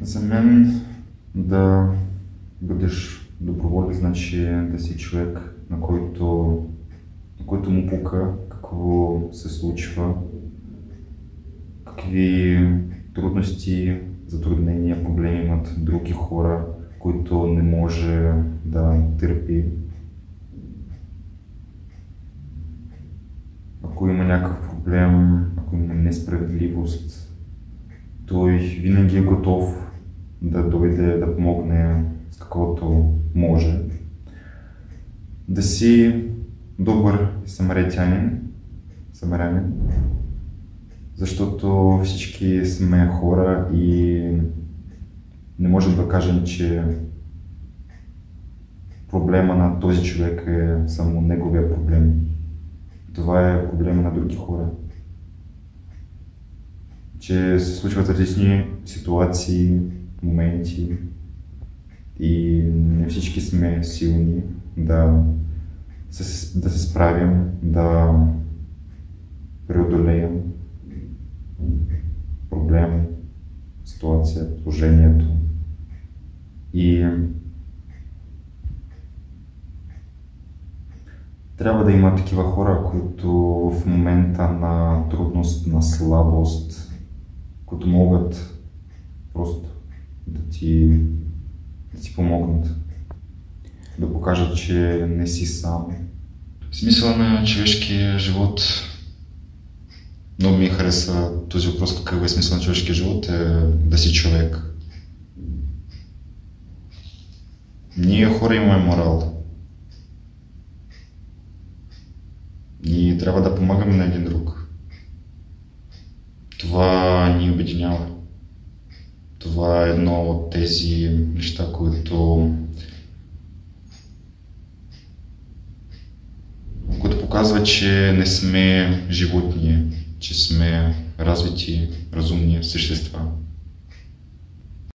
За мен да бъдеш доброволец, значи да си човек, на който му пука какво се случва, какви трудности, затруднения, проблеми имат други хора, които не може да търпи. Ако има някакъв проблем, ако има несправедливост, той винаги е готов да дойде да помогне с каквото може. Да си добър самарянин, защото всички сме хора и не можем да кажем, че проблема на този човек е само неговия проблем. Това е проблема на други хора. Че се случват различни ситуации, моменти и не всички сме силни да се справим, да преодолеем проблем, ситуация, положението. И трябва да има такива хора, които в момента на трудност, на слабост, които могат просто да ти помогнат, да покажат, че не си сам. Смисъла на човешкия живот. Много ми хареса този въпрос, какъв е смисъл на човешкия живот, е да си човек. Ние хора имаме морал. И трябва да помагаме на един друг. Това ни обединява. Това е едно от тези неща, които показва, че не сме животни, че сме развити, разумни същества.